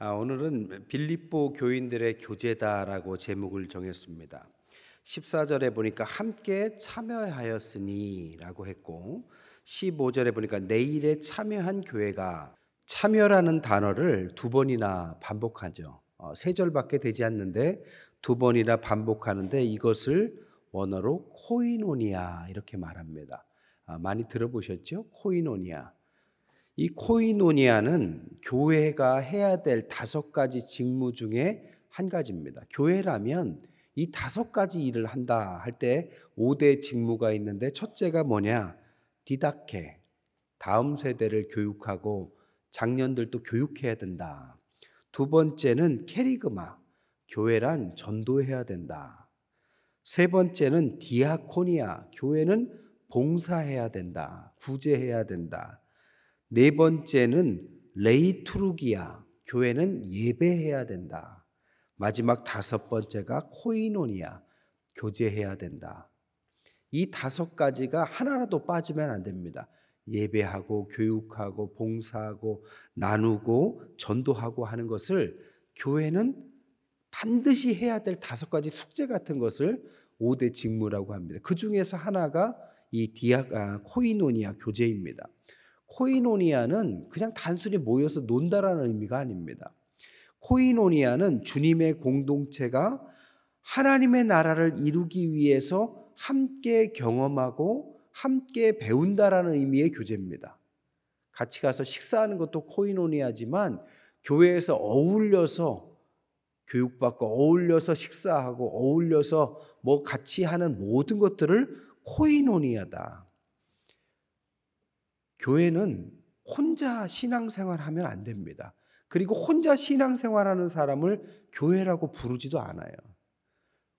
오늘은 빌립보 교인들의 교제다라고 제목을 정했습니다. 14절에 보니까 함께 참여하였으니라고 했고 15절에 보니까 내일에 참여한 교회가, 참여라는 단어를 두 번이나 반복하죠. 세 절밖에 되지 않는데 두 번이나 반복하는데 이것을 원어로 코이노니아 이렇게 말합니다. 많이 들어보셨죠? 코이노니아. 이 코이노니아는 교회가 해야 될 5가지 직무 중에 한 가지입니다. 교회라면 이 5가지 일을 한다 할 때 5대 직무가 있는데, 첫째가 뭐냐? 디다케, 다음 세대를 교육하고 장년들도 교육해야 된다. 두 번째는 케리그마, 교회란 전도해야 된다. 세 번째는 디아코니아, 교회는 봉사해야 된다. 구제해야 된다. 네 번째는 레이투르기아, 교회는 예배해야 된다. 마지막 5번째가 코이노니아, 교제해야 된다. 이 5가지가 하나라도 빠지면 안 됩니다. 예배하고 교육하고 봉사하고 나누고 전도하고 하는 것을 교회는 반드시 해야 될 5가지 숙제 같은 것을 5대 직무라고 합니다. 그 중에서 하나가 이 코이노니아 교제입니다. 코이노니아는 그냥 단순히 모여서 논다라는 의미가 아닙니다. 코이노니아는 주님의 공동체가 하나님의 나라를 이루기 위해서 함께 경험하고 함께 배운다라는 의미의 교제입니다. 같이 가서 식사하는 것도 코이노니아지만 교회에서 어울려서 교육받고 어울려서 식사하고 어울려서 같이 하는 모든 것들을 코이노니아다. 교회는 혼자 신앙생활하면 안 됩니다. 그리고 혼자 신앙생활하는 사람을 교회라고 부르지도 않아요.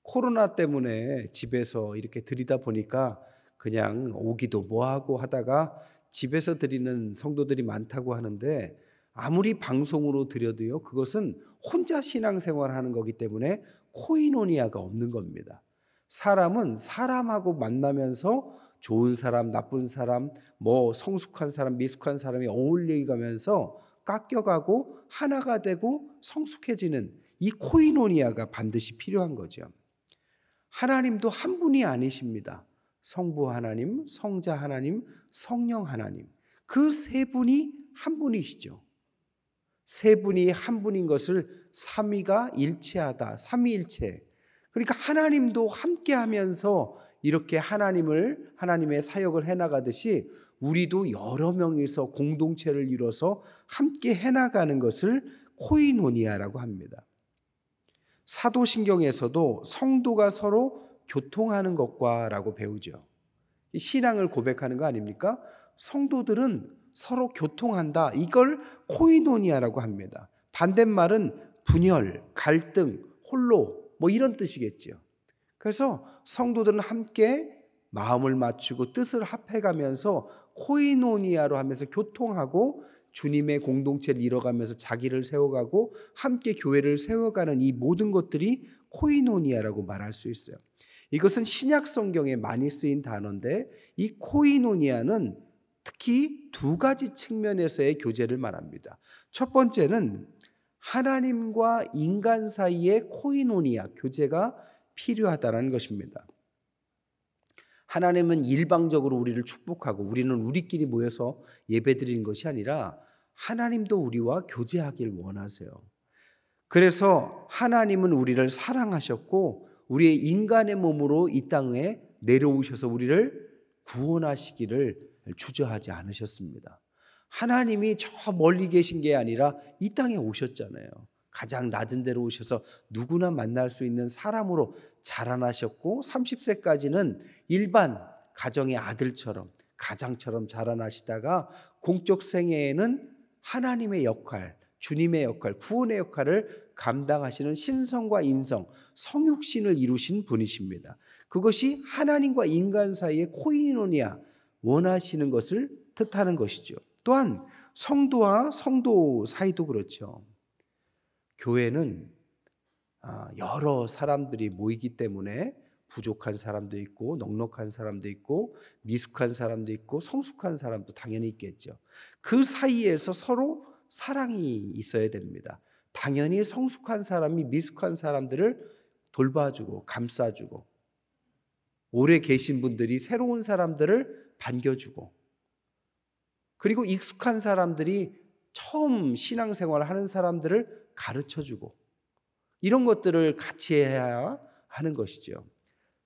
코로나 때문에 집에서 이렇게 드리다 보니까 그냥 오기도 뭐하고 하다가 집에서 드리는 성도들이 많다고 하는데, 아무리 방송으로 드려도요, 그것은 혼자 신앙생활하는 거기 때문에 코이노니아가 없는 겁니다. 사람은 사람하고 만나면서 좋은 사람, 나쁜 사람, 성숙한 사람, 미숙한 사람이 어울려가면서 깎여가고 하나가 되고 성숙해지는 이 코이노니아가 반드시 필요한 거죠. 하나님도 한 분이 아니십니다. 성부 하나님, 성자 하나님, 성령 하나님. 그 세 분이 한 분이시죠. 세 분이 한 분인 것을 삼위가 일체하다, 삼위일체. 그러니까 하나님도 함께 하면서 이렇게 하나님의 사역을 해나가듯이 우리도 여러 명이서 공동체를 이뤄서 함께 해나가는 것을 코이노니아라고 합니다. 사도신경에서도 성도가 서로 교통하는 것과라고 배우죠. 신앙을 고백하는 거 아닙니까? 성도들은 서로 교통한다. 이걸 코이노니아라고 합니다. 반대말은 분열, 갈등, 홀로 이런 뜻이겠죠. 그래서 성도들은 함께 마음을 맞추고 뜻을 합해가면서 코이노니아로 하면서 교통하고 주님의 공동체를 이뤄가면서 자기를 세워가고 함께 교회를 세워가는 이 모든 것들이 코이노니아라고 말할 수 있어요. 이것은 신약 성경에 많이 쓰인 단어인데, 이 코이노니아는 특히 2가지 측면에서의 교제를 말합니다. 첫 번째는 하나님과 인간 사이의 코이노니아, 교제가 필요하다는 것입니다. 하나님은 일방적으로 우리를 축복하고 우리는 우리끼리 모여서 예배드리는 것이 아니라 하나님도 우리와 교제하길 원하세요. 그래서 하나님은 우리를 사랑하셨고 우리의 인간의 몸으로 이 땅에 내려오셔서 우리를 구원하시기를 주저하지 않으셨습니다. 하나님이 저 멀리 계신 게 아니라 이 땅에 오셨잖아요. 가장 낮은 데로 오셔서 누구나 만날 수 있는 사람으로 자라나셨고 30세까지는 일반 가정의 아들처럼, 가장처럼 자라나시다가 공적 생애에는 하나님의 역할, 주님의 역할, 구원의 역할을 감당하시는 신성과 인성, 성육신을 이루신 분이십니다. 그것이 하나님과 인간 사이의 코이노니아, 원하시는 것을 뜻하는 것이죠. 또한 성도와 성도 사이도 그렇죠. 교회는 여러 사람들이 모이기 때문에 부족한 사람도 있고 넉넉한 사람도 있고 미숙한 사람도 있고 성숙한 사람도 당연히 있겠죠. 그 사이에서 서로 사랑이 있어야 됩니다. 당연히 성숙한 사람이 미숙한 사람들을 돌봐주고 감싸주고, 오래 계신 분들이 새로운 사람들을 반겨주고, 그리고 익숙한 사람들이 처음 신앙생활을 하는 사람들을 가르쳐주고, 이런 것들을 같이 해야 하는 것이죠.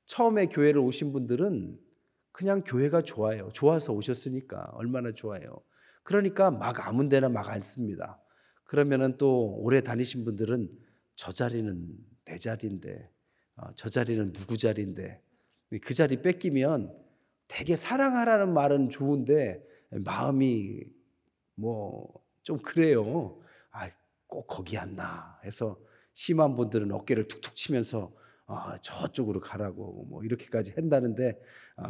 처음에 교회를 오신 분들은 그냥 교회가 좋아요. 좋아서 오셨으니까 얼마나 좋아요. 그러니까 막 아무 데나 막 앉습니다. 그러면은 또 오래 다니신 분들은 저 자리는 내 자리인데, 저 자리는 누구 자리인데, 그 자리 뺏기면 되게 사랑하라는 말은 좋은데 마음이 뭐 좀 그래요. 꼭 거기 앉나 해서 심한 분들은 어깨를 툭툭 치면서 저쪽으로 가라고 뭐 이렇게까지 한다는데,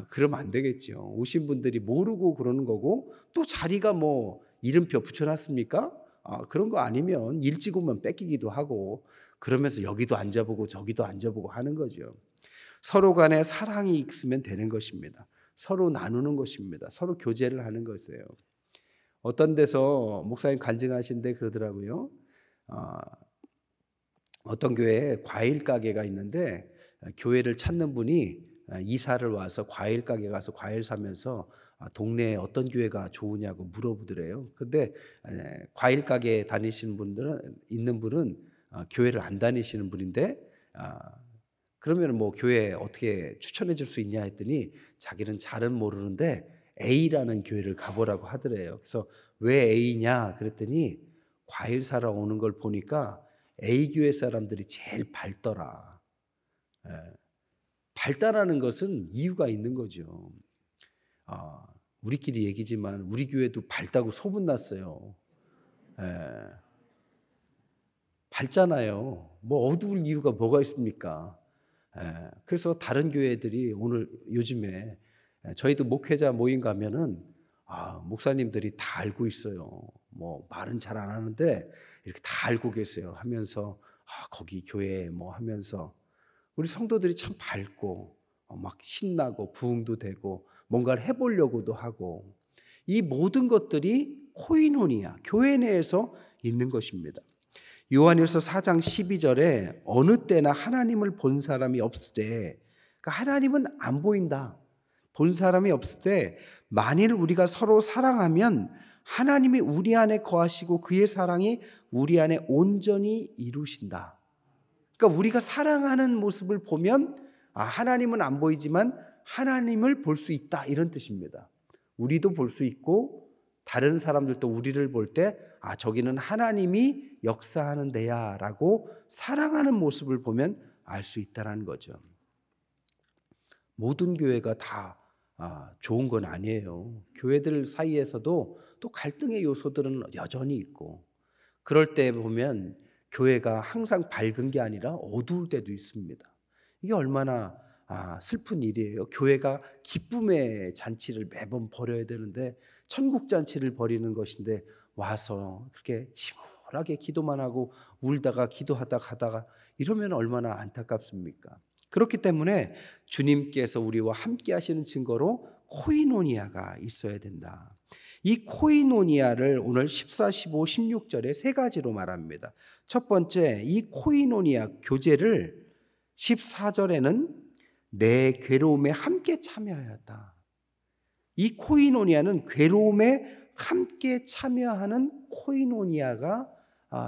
그러면 안 되겠죠. 오신 분들이 모르고 그러는 거고, 또 자리가 뭐 이름표 붙여놨습니까? 그런 거 아니면 일찍 오면 뺏기기도 하고, 그러면서 여기도 앉아보고 저기도 앉아보고 하는 거죠. 서로 간에 사랑이 있으면 되는 것입니다. 서로 나누는 것입니다. 서로 교제를 하는 것이에요. 어떤 데서 목사님 간증하신데 그러더라고요. 어떤 교회에 과일 가게가 있는데, 교회를 찾는 분이 이사를 와서 과일 가게 가서 과일 사면서 동네에 어떤 교회가 좋으냐고 물어보더래요. 그런데 과일 가게 다니시는 분들은 있는 분은 교회를 안 다니시는 분인데, 그러면 뭐 교회 어떻게 추천해 줄 수 있냐 했더니 자기는 잘은 모르는데 A라는 교회를 가보라고 하더래요. 그래서 왜 A냐 그랬더니 과일 사러 오는 걸 보니까 A 교회 사람들이 제일 밝더라. 밝다라는 것은 이유가 있는 거죠. 우리끼리 얘기지만 우리 교회도 밝다고 소문났어요. 밝잖아요. 뭐 어두울 이유가 뭐가 있습니까? 그래서 다른 교회들이 오늘 요즘에 저희도 목회자 모임 가면은 목사님들이 다 알고 있어요. 뭐 말은 잘 안 하는데 이렇게 다 알고 계세요. 하면서 거기 교회 뭐 하면서 우리 성도들이 참 밝고 막 신나고 부흥도 되고 뭔가를 해보려고도 하고, 이 모든 것들이 코이노니아, 교회 내에서 있는 것입니다. 요한일서 4장 12절에 어느 때나 하나님을 본 사람이 없을 때, 그러니까 하나님은 안 보인다, 본 사람이 없을 때 만일 우리가 서로 사랑하면 하나님이 우리 안에 거하시고 그의 사랑이 우리 안에 온전히 이루신다. 그러니까 우리가 사랑하는 모습을 보면 하나님은 안 보이지만 하나님을 볼 수 있다, 이런 뜻입니다. 우리도 볼 수 있고 다른 사람들도 우리를 볼 때 저기는 하나님이 역사하는 데야 라고 사랑하는 모습을 보면 알 수 있다는 거죠. 모든 교회가 다 좋은 건 아니에요. 교회들 사이에서도 또 갈등의 요소들은 여전히 있고, 그럴 때 보면 교회가 항상 밝은 게 아니라 어두울 때도 있습니다. 이게 얼마나 슬픈 일이에요. 교회가 기쁨의 잔치를 매번 벌여야 되는데, 천국 잔치를 벌이는 것인데 와서 그렇게 침울하게 기도만 하고 울다가 기도하다가 하다가 이러면 얼마나 안타깝습니까? 그렇기 때문에 주님께서 우리와 함께 하시는 증거로 코이노니아가 있어야 된다. 이 코이노니아를 오늘 14, 15, 16절에 세 가지로 말합니다. 첫 번째, 이 코이노니아 교제를 14절에는 내 괴로움에 함께 참여하였다. 이 코이노니아는 괴로움에 함께 참여하는 코이노니아가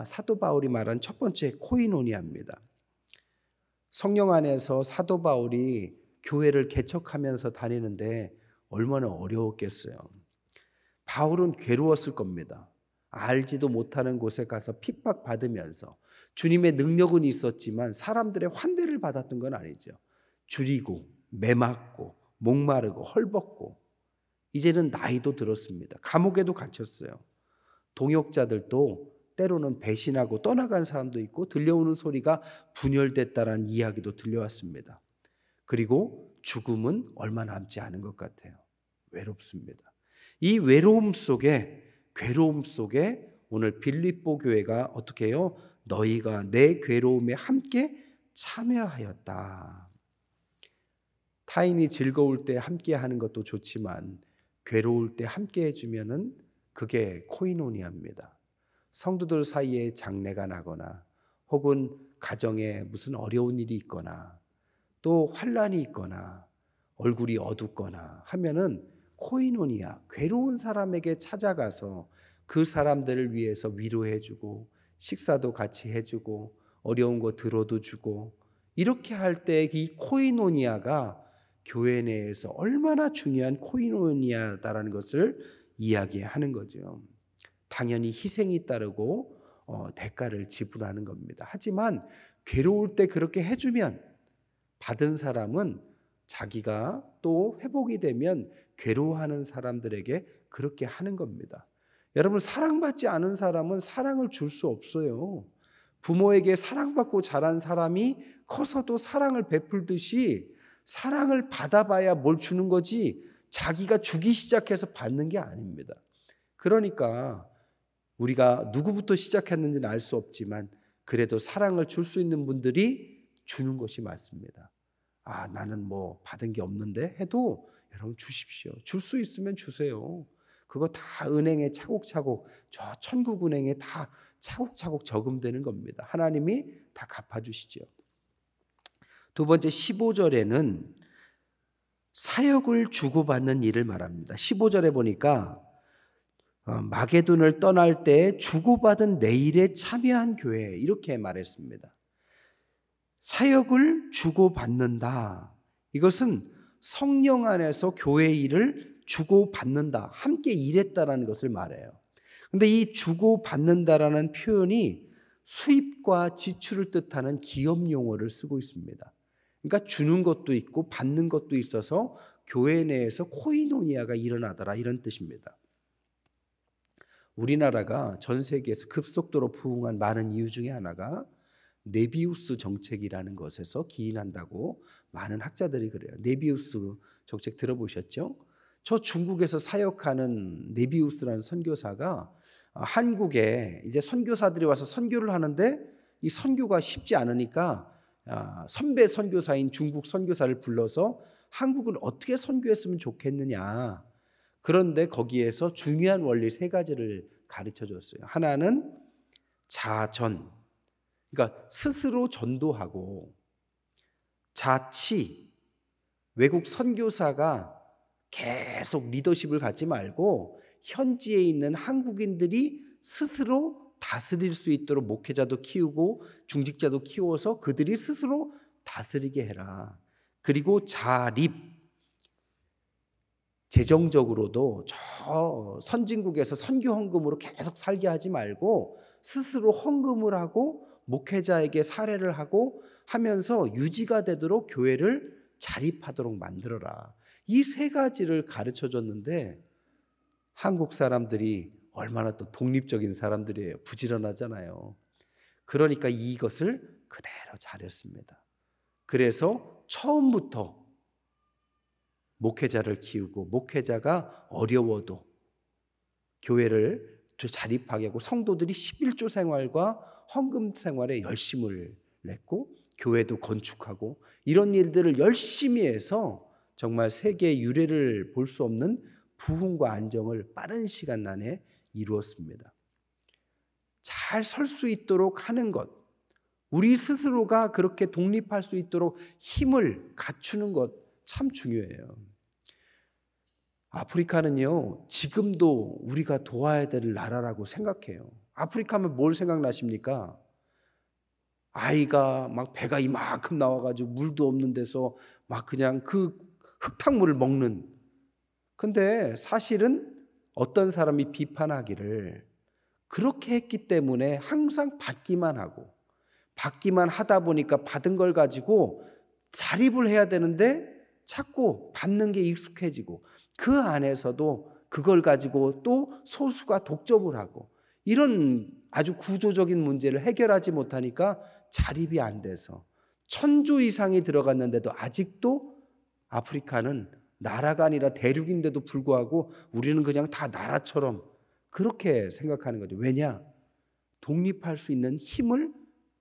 사도 바울이 말한 첫 번째 코이노니아입니다. 성령 안에서 사도 바울이 교회를 개척하면서 다니는데 얼마나 어려웠겠어요. 바울은 괴로웠을 겁니다. 알지도 못하는 곳에 가서 핍박받으면서, 주님의 능력은 있었지만 사람들의 환대를 받았던 건 아니죠. 줄이고 매맞고 목마르고 헐벗고, 이제는 나이도 들었습니다. 감옥에도 갇혔어요. 동역자들도 때로는 배신하고 떠나간 사람도 있고, 들려오는 소리가 분열됐다라는 이야기도 들려왔습니다. 그리고 죽음은 얼마 남지 않은 것 같아요. 외롭습니다. 이 외로움 속에, 괴로움 속에 오늘 빌립보 교회가 어떻게 해요? 너희가 내 괴로움에 함께 참여하였다. 타인이 즐거울 때 함께 하는 것도 좋지만 괴로울 때 함께 해주면은 그게 코이노니아입니다. 성도들 사이에 장례가 나거나 혹은 가정에 무슨 어려운 일이 있거나 또 환난이 있거나 얼굴이 어둡거나 하면은 코이노니아, 괴로운 사람에게 찾아가서 그 사람들을 위해서 위로해주고 식사도 같이 해주고 어려운 거 들어도 주고 이렇게 할 때 이 코이노니아가 교회 내에서 얼마나 중요한 코이노니아다라는 것을 이야기하는 거죠. 당연히 희생이 따르고 대가를 지불하는 겁니다. 하지만 괴로울 때 그렇게 해주면 받은 사람은 자기가 또 회복이 되면 괴로워하는 사람들에게 그렇게 하는 겁니다. 여러분, 사랑받지 않은 사람은 사랑을 줄 수 없어요. 부모에게 사랑받고 자란 사람이 커서도 사랑을 베풀듯이 사랑을 받아봐야 뭘 주는 거지 자기가 주기 시작해서 받는 게 아닙니다. 그러니까 우리가 누구부터 시작했는지는 알 수 없지만 그래도 사랑을 줄 수 있는 분들이 주는 것이 맞습니다. 나는 뭐 받은 게 없는데 해도 여러분 주십시오. 줄 수 있으면 주세요. 그거 다 은행에 차곡차곡, 저 천국은행에 다 차곡차곡 저금되는 겁니다. 하나님이 다 갚아주시죠. 두 번째 15절에는 사역을 주고받는 일을 말합니다. 15절에 보니까 마게돈을 떠날 때 주고받은 내일에 참여한 교회 이렇게 말했습니다. 사역을 주고받는다. 이것은 성령 안에서 교회 일을 주고받는다. 함께 일했다라는 것을 말해요. 근데 이 주고받는다라는 표현이 수입과 지출을 뜻하는 기업 용어를 쓰고 있습니다. 그러니까 주는 것도 있고 받는 것도 있어서 교회 내에서 코이노니아가 일어나더라 이런 뜻입니다. 우리나라가 전 세계에서 급속도로 부흥한 많은 이유 중에 하나가 네비우스 정책이라는 것에서 기인한다고 많은 학자들이 그래요. 네비우스 정책 들어보셨죠? 저 중국에서 사역하는 네비우스라는 선교사가 한국에 이제 선교사들이 와서 선교를 하는데 이 선교가 쉽지 않으니까 선배 선교사인 중국 선교사를 불러서 한국은 어떻게 선교했으면 좋겠느냐. 그런데 거기에서 중요한 원리 세 가지를 가르쳐 줬어요. 하나는 자전, 그러니까 스스로 전도하고, 자치, 외국 선교사가 계속 리더십을 갖지 말고 현지에 있는 한국인들이 스스로 다스릴 수 있도록 목회자도 키우고 중직자도 키워서 그들이 스스로 다스리게 해라. 그리고 자립, 재정적으로도 저 선진국에서 선교 헌금으로 계속 살게 하지 말고 스스로 헌금을 하고 목회자에게 사례를 하고 하면서 유지가 되도록 교회를 자립하도록 만들어라. 이 세 가지를 가르쳐 줬는데 한국 사람들이 얼마나 또 독립적인 사람들이에요. 부지런하잖아요. 그러니까 이것을 그대로 잘했습니다. 그래서 처음부터 목회자를 키우고 목회자가 어려워도 교회를 자립하게 하고 성도들이 11조 생활과 헌금 생활에 열심을 냈고 교회도 건축하고 이런 일들을 열심히 해서 정말 세계의 유례를 볼 수 없는 부흥과 안정을 빠른 시간 안에 이루었습니다. 잘 설 수 있도록 하는 것, 우리 스스로가 그렇게 독립할 수 있도록 힘을 갖추는 것 참 중요해요. 아프리카는요, 지금도 우리가 도와야 될 나라라고 생각해요. 아프리카 하면 뭘 생각나십니까? 아이가 막 배가 이만큼 나와가지고 물도 없는 데서 막 그냥 그 흙탕물을 먹는. 근데 사실은 어떤 사람이 비판하기를 그렇게 했기 때문에 항상 받기만 하고 받기만 하다 보니까 받은 걸 가지고 자립을 해야 되는데 자꾸 받는 게 익숙해지고 그 안에서도 그걸 가지고 또 소수가 독점을 하고 이런 아주 구조적인 문제를 해결하지 못하니까 자립이 안 돼서 1000조 이상이 들어갔는데도 아직도 아프리카는 나라가 아니라 대륙인데도 불구하고 우리는 그냥 다 나라처럼 그렇게 생각하는 거죠. 왜냐? 독립할 수 있는 힘을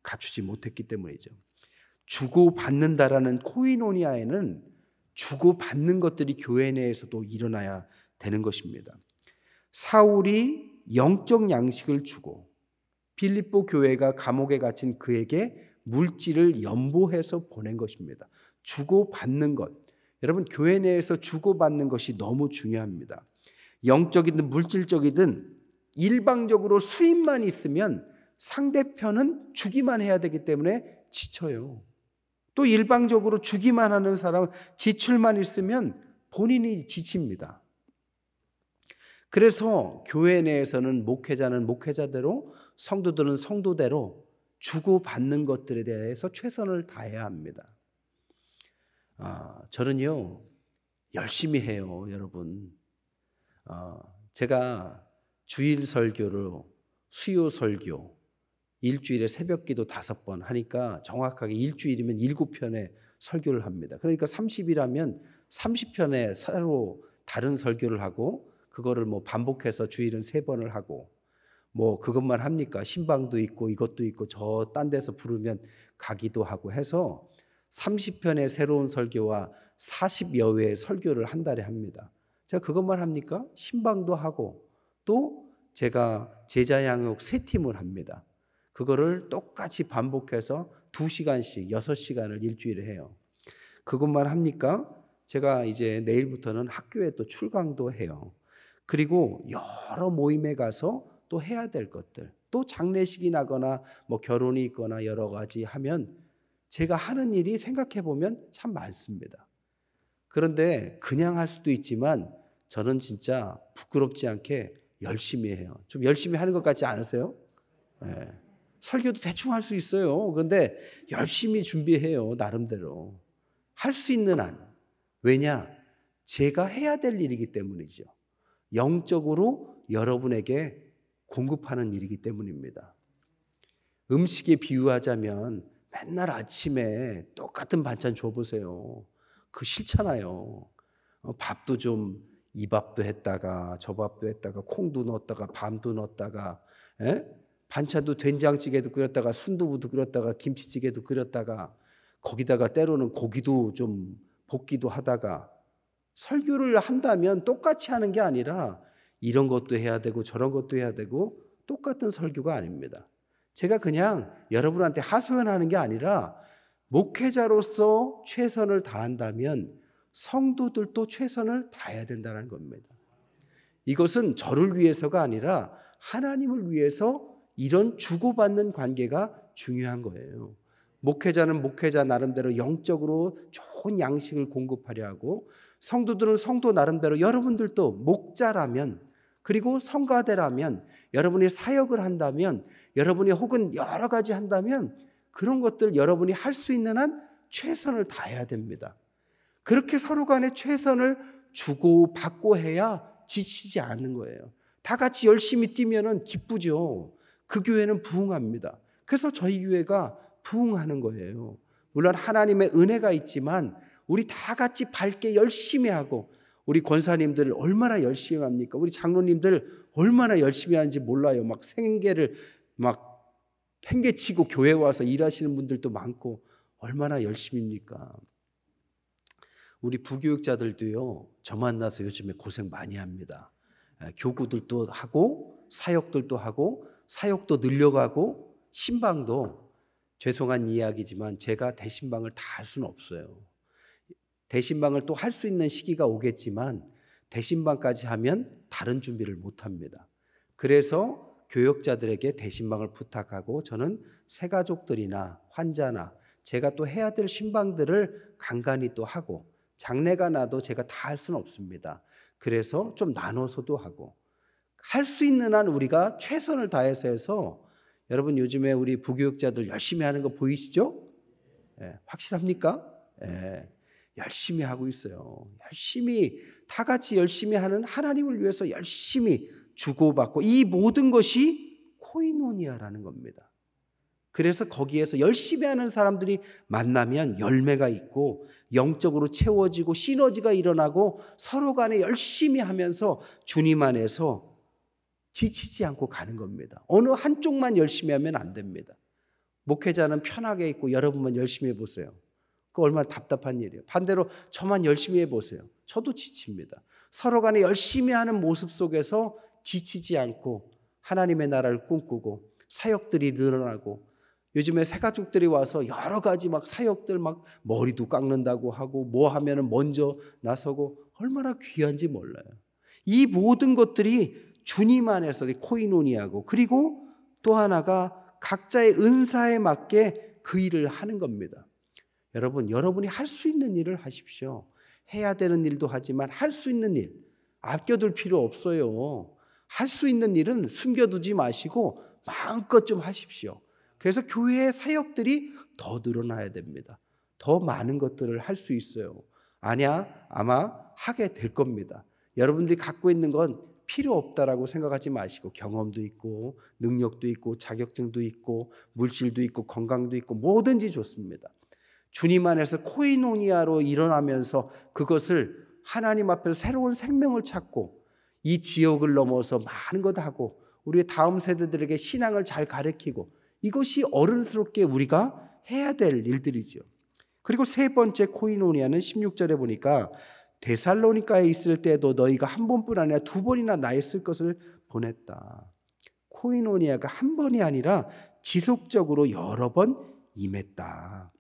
갖추지 못했기 때문이죠. 주고받는다라는 코이노니아에는 주고받는 것들이 교회 내에서도 일어나야 되는 것입니다. 사울이 영적 양식을 주고 빌립보 교회가 감옥에 갇힌 그에게 물질을 연보해서 보낸 것입니다. 주고받는 것. 여러분, 교회 내에서 주고받는 것이 너무 중요합니다. 영적이든 물질적이든 일방적으로 수입만 있으면 상대편은 주기만 해야 되기 때문에 지쳐요. 또 일방적으로 주기만 하는 사람은 지출만 있으면 본인이 지칩니다. 그래서 교회 내에서는 목회자는 목회자대로, 성도들은 성도대로 주고받는 것들에 대해서 최선을 다해야 합니다. 저는요, 열심히 해요, 여러분. 제가 주일 설교로 수요 설교, 일주일에 새벽 기도 5번 하니까 정확하게 일주일이면 7편의 설교를 합니다. 그러니까 30일하면 30편의 새로 다른 설교를 하고, 그거를 뭐 반복해서 주일은 3번을 하고, 뭐 그것만 합니까? 신방도 있고 이것도 있고 저 딴 데서 부르면 가기도 하고 해서 30편의 새로운 설교와 40여 회의 설교를 한 달에 합니다. 제가 그것만 합니까? 신방도 하고 또 제가 제자 양육 3팀을 합니다. 그거를 똑같이 반복해서 2시간씩 6시간을 일주일에 해요. 그것만 합니까? 제가 이제 내일부터는 학교에 또 출강도 해요. 그리고 여러 모임에 가서 또 해야 될 것들, 또 장례식이 나거나 뭐 결혼이 있거나 여러 가지 하면 제가 하는 일이 생각해 보면 참 많습니다. 그런데 그냥 할 수도 있지만 저는 진짜 부끄럽지 않게 열심히 해요. 좀 열심히 하는 것 같지 않으세요? 네. 설교도 대충 할 수 있어요. 그런데 열심히 준비해요. 나름대로. 할 수 있는 한. 왜냐? 제가 해야 될 일이기 때문이죠. 영적으로 여러분에게 공급하는 일이기 때문입니다. 음식에 비유하자면 맨날 아침에 똑같은 반찬 줘보세요. 그거 싫잖아요. 밥도 좀 이 밥도 했다가 저 밥도 했다가 콩도 넣었다가 밤도 넣었다가 반찬도 된장찌개도 끓였다가 순두부도 끓였다가 김치찌개도 끓였다가 거기다가 때로는 고기도 좀 볶기도 하다가 설교를 한다면 똑같이 하는 게 아니라 이런 것도 해야 되고 저런 것도 해야 되고 똑같은 설교가 아닙니다. 제가 그냥 여러분한테 하소연하는 게 아니라 목회자로서 최선을 다한다면 성도들도 최선을 다해야 된다는 겁니다. 이것은 저를 위해서가 아니라 하나님을 위해서 이런 주고받는 관계가 중요한 거예요. 목회자는 목회자 나름대로 영적으로 좋은 양식을 공급하려 하고 성도들은 성도 나름대로 여러분들도 목자라면 그리고 성가대라면 여러분이 사역을 한다면 여러분이 혹은 여러 가지 한다면 그런 것들 여러분이 할 수 있는 한 최선을 다해야 됩니다. 그렇게 서로 간에 최선을 주고받고 해야 지치지 않는 거예요. 다 같이 열심히 뛰면은 기쁘죠. 그 교회는 부흥합니다. 그래서 저희 교회가 부흥하는 거예요. 물론 하나님의 은혜가 있지만 우리 다 같이 밝게 열심히 하고 우리 권사님들 얼마나 열심히 합니까? 우리 장로님들 얼마나 열심히 하는지 몰라요. 막 생계를 막 팽개치고 교회 와서 일하시는 분들도 많고 얼마나 열심입니까? 우리 부교육자들도요. 저 만나서 요즘에 고생 많이 합니다. 교구들도 하고 사역들도 하고 사역도 늘려가고 신방도 죄송한 이야기지만 제가 대신방을 다 할 수는 없어요. 대신방을 또 할 수 있는 시기가 오겠지만 대신방까지 하면 다른 준비를 못합니다. 그래서 교역자들에게 대신방을 부탁하고 저는 새가족들이나 환자나 제가 또 해야 될 신방들을 간간히 또 하고 장례가 나도 제가 다 할 수는 없습니다. 그래서 좀 나눠서도 하고 할 수 있는 한 우리가 최선을 다해서 해서 여러분 요즘에 우리 부교육자들 열심히 하는 거 보이시죠? 확실합니까? 열심히 하고 있어요. 열심히 다 같이 열심히 하는 하나님을 위해서 열심히 주고받고 이 모든 것이 코이노니아라는 겁니다. 그래서 거기에서 열심히 하는 사람들이 만나면 열매가 있고 영적으로 채워지고 시너지가 일어나고 서로 간에 열심히 하면서 주님 안에서 지치지 않고 가는 겁니다. 어느 한쪽만 열심히 하면 안 됩니다. 목회자는 편하게 있고 여러분만 열심히 해보세요. 그 얼마나 답답한 일이에요. 반대로 저만 열심히 해보세요. 저도 지칩니다. 서로 간에 열심히 하는 모습 속에서 지치지 않고 하나님의 나라를 꿈꾸고 사역들이 늘어나고, 요즘에 새가족들이 와서 여러 가지 막 사역들 막 머리도 깎는다고 하고 뭐 하면은 먼저 나서고 얼마나 귀한지 몰라요. 이 모든 것들이 주님 안에서 코이노니아고, 그리고 또 하나가 각자의 은사에 맞게 그 일을 하는 겁니다. 여러분, 여러분이 할 수 있는 일을 하십시오. 해야 되는 일도 하지만 할 수 있는 일, 아껴둘 필요 없어요. 할 수 있는 일은 숨겨두지 마시고 마음껏 좀 하십시오. 그래서 교회의 사역들이 더 늘어나야 됩니다. 더 많은 것들을 할 수 있어요. 아마 하게 될 겁니다. 여러분들이 갖고 있는 건 필요 없다라고 생각하지 마시고, 경험도 있고 능력도 있고 자격증도 있고 물질도 있고 건강도 있고 뭐든지 좋습니다. 주님 안에서 코이노니아로 일어나면서 그것을 하나님 앞에서 새로운 생명을 찾고, 이 지역을 넘어서 많은 것 하고 우리의 다음 세대들에게 신앙을 잘 가르치고, 이것이 어른스럽게 우리가 해야 될 일들이죠. 그리고 세 번째 코이노니아는 16절에 보니까 데살로니가에 있을 때도 너희가 한 번뿐 아니라 두 번이나 나에 쓸 것을 보냈다. 코이노니아가 한 번이 아니라 지속적으로 여러 번 임했다.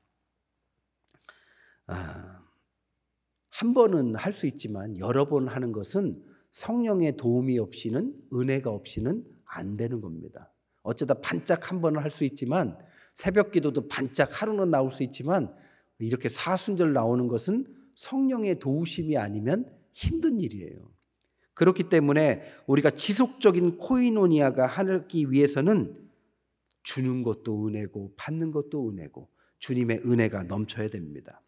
한 번은 할 수 있지만 여러 번 하는 것은 성령의 도움이 없이는, 은혜가 없이는 안 되는 겁니다. 어쩌다 반짝 한 번은 할 수 있지만, 새벽 기도도 반짝 하루는 나올 수 있지만, 이렇게 사순절 나오는 것은 성령의 도우심이 아니면 힘든 일이에요. 그렇기 때문에 우리가 지속적인 코이노니아가 하기 위해서는 주는 것도 은혜고 받는 것도 은혜고 주님의 은혜가 넘쳐야 됩니다.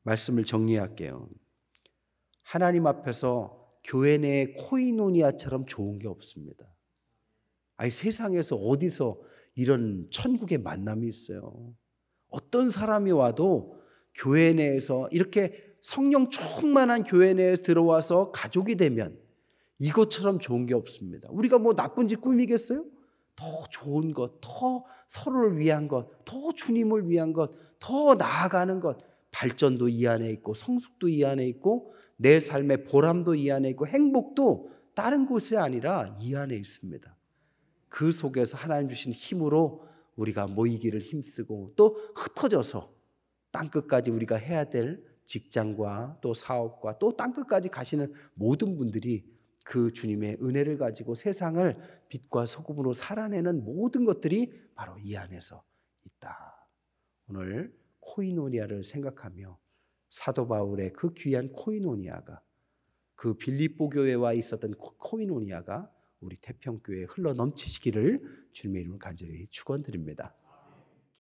말씀을 정리할게요. 하나님 앞에서 교회 내에 코이노니아처럼 좋은 게 없습니다. 아니, 세상에서 어디서 이런 천국의 만남이 있어요? 어떤 사람이 와도 교회 내에서 이렇게 성령 충만한 교회 내에 들어와서 가족이 되면 이것처럼 좋은 게 없습니다. 우리가 뭐 나쁜 짓 꾸미겠어요? 더 좋은 것, 더 서로를 위한 것, 더 주님을 위한 것, 더 나아가는 것, 발전도 이 안에 있고 성숙도 이 안에 있고 내 삶의 보람도 이 안에 있고 행복도 다른 곳이 아니라 이 안에 있습니다. 그 속에서 하나님 주신 힘으로 우리가 모이기를 힘쓰고, 또 흩어져서 땅끝까지 우리가 해야 될 직장과 또 사업과 또 땅끝까지 가시는 모든 분들이 그 주님의 은혜를 가지고 세상을 빛과 소금으로 살아내는 모든 것들이 바로 이 안에서 있다. 오늘 코이노니아를 생각하며 사도 바울의 그 귀한 코이노니아가, 그 빌립보 교회와 있었던 코이노니아가 우리 태평교회에 흘러 넘치시기를 주님의 이름으로 간절히 축원드립니다.